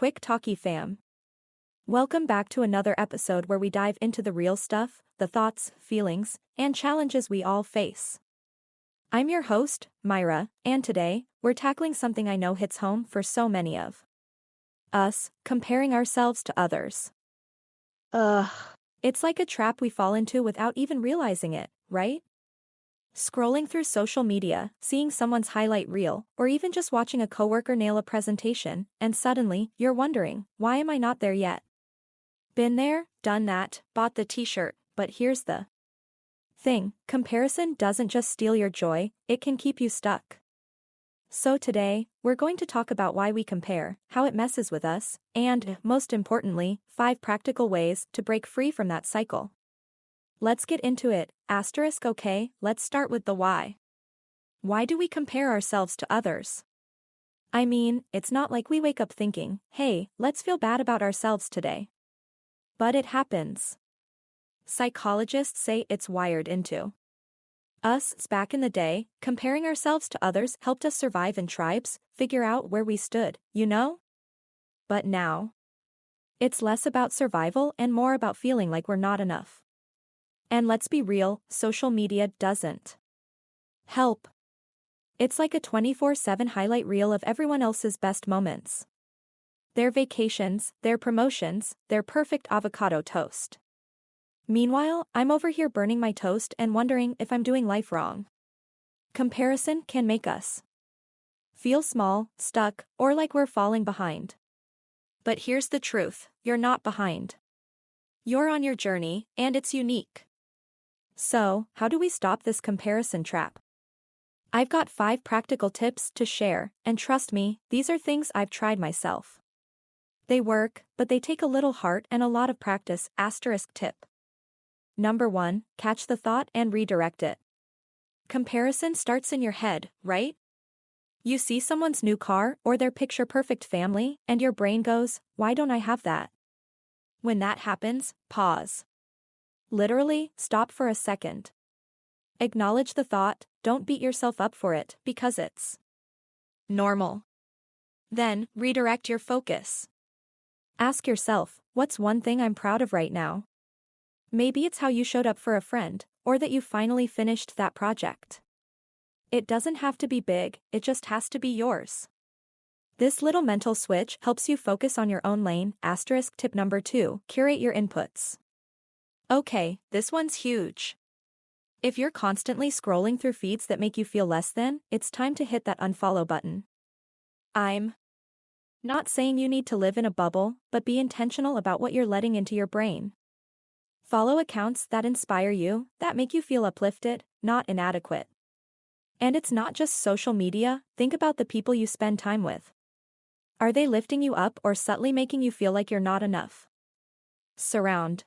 quick talkie fam. Welcome back to another episode where we dive into the real stuff, the thoughts, feelings, and challenges we all face. I'm your host, Myra, and today, we're tackling something I know hits home for so many of us, comparing ourselves to others. Ugh. It's like a trap we fall into without even realizing it, right? Scrolling through social media, seeing someone's highlight reel, or even just watching a coworker nail a presentation, and suddenly, you're wondering, why am I not there yet? Been there, done that, bought the t-shirt, but here's the thing, comparison doesn't just steal your joy, it can keep you stuck. So today, we're going to talk about why we compare, how it messes with us, and, most importantly, 5 practical ways to break free from that cycle. Let's get into it, okay, let's start with the why. Why do we compare ourselves to others? I mean, it's not like we wake up thinking, hey, let's feel bad about ourselves today. But it happens. Psychologists say it's wired into us. Back in the day, comparing ourselves to others helped us survive in tribes, figure out where we stood, you know? But now, it's less about survival and more about feeling like we're not enough. And let's be real, social media doesn't help. It's like a 24/7 highlight reel of everyone else's best moments. Their vacations, their promotions, their perfect avocado toast. Meanwhile, I'm over here burning my toast and wondering if I'm doing life wrong. Comparison can make us feel small, stuck, or like we're falling behind. But here's the truth, you're not behind. You're on your journey, and it's unique. So, how do we stop this comparison trap? I've got 5 practical tips to share, and trust me, these are things I've tried myself. They work, but they take a little heart and a lot of practice. Tip. Number 1, catch the thought and redirect it. Comparison starts in your head, right? You see someone's new car or their picture-perfect family, and your brain goes, why don't I have that? When that happens, pause. Literally, stop for a second. Acknowledge the thought, don't beat yourself up for it, because it's normal. Then, redirect your focus. Ask yourself, what's one thing I'm proud of right now? Maybe it's how you showed up for a friend, or that you finally finished that project. It doesn't have to be big, it just has to be yours. This little mental switch helps you focus on your own lane. Tip number 2, curate your inputs. Okay, this one's huge. If you're constantly scrolling through feeds that make you feel less than, it's time to hit that unfollow button. I'm not saying you need to live in a bubble, but be intentional about what you're letting into your brain. Follow accounts that inspire you, that make you feel uplifted, not inadequate. And it's not just social media, think about the people you spend time with. Are they lifting you up or subtly making you feel like you're not enough? Surround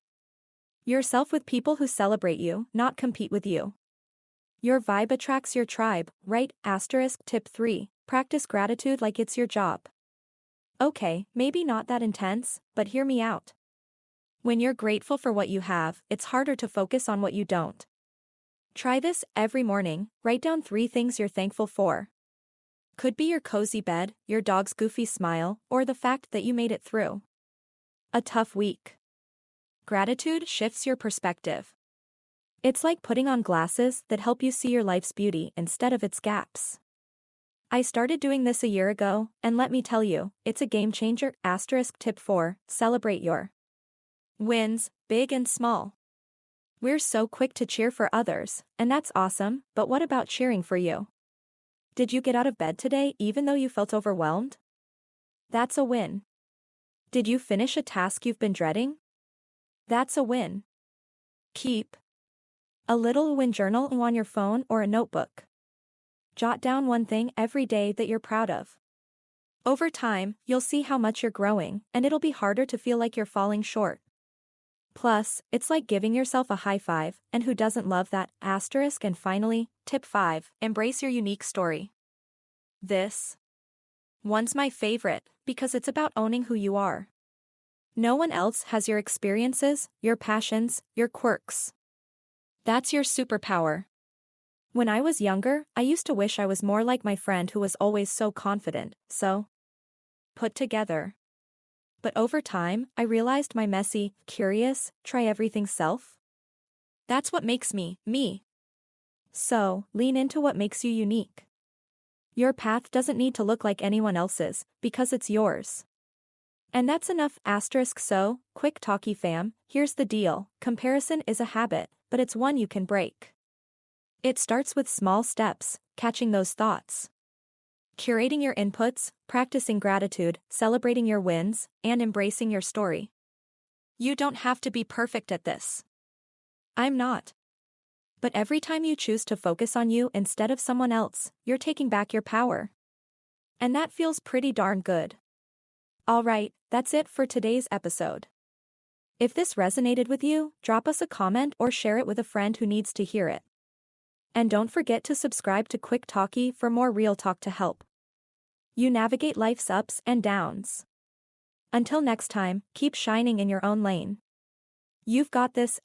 yourself with people who celebrate you, not compete with you. Your vibe attracts your tribe, right? Tip 3, practice gratitude like it's your job. Okay, maybe not that intense, but hear me out. When you're grateful for what you have, it's harder to focus on what you don't. Try this every morning, write down 3 things you're thankful for. Could be your cozy bed, your dog's goofy smile, or the fact that you made it through a tough week. Gratitude shifts your perspective. It's like putting on glasses that help you see your life's beauty instead of its gaps. I started doing this a year ago, and let me tell you, it's a game changer. Tip 4, celebrate your wins, big and small. We're so quick to cheer for others, and that's awesome, but what about cheering for you? Did you get out of bed today even though you felt overwhelmed? That's a win. Did you finish a task you've been dreading? That's a win. Keep a little win journal on your phone or a notebook. Jot down one thing every day that you're proud of. Over time, you'll see how much you're growing, and it'll be harder to feel like you're falling short. Plus, it's like giving yourself a high five, and who doesn't love that? And finally, tip 5, embrace your unique story. This one's my favorite, because it's about owning who you are. No one else has your experiences, your passions, your quirks. That's your superpower. When I was younger, I used to wish I was more like my friend who was always so confident, so put together. But over time, I realized my messy, curious, try everything self. That's what makes me, me. So, lean into what makes you unique. Your path doesn't need to look like anyone else's, because it's yours. And that's enough. So, quick talkie fam, here's the deal: comparison is a habit, but it's one you can break. It starts with small steps, catching those thoughts, curating your inputs, practicing gratitude, celebrating your wins, and embracing your story. You don't have to be perfect at this. I'm not. But every time you choose to focus on you instead of someone else, you're taking back your power. And that feels pretty darn good. Alright, that's it for today's episode. If this resonated with you, drop us a comment or share it with a friend who needs to hear it. And don't forget to subscribe to Quick Talkie for more real talk to help you navigate life's ups and downs. Until next time, keep shining in your own lane. You've got this.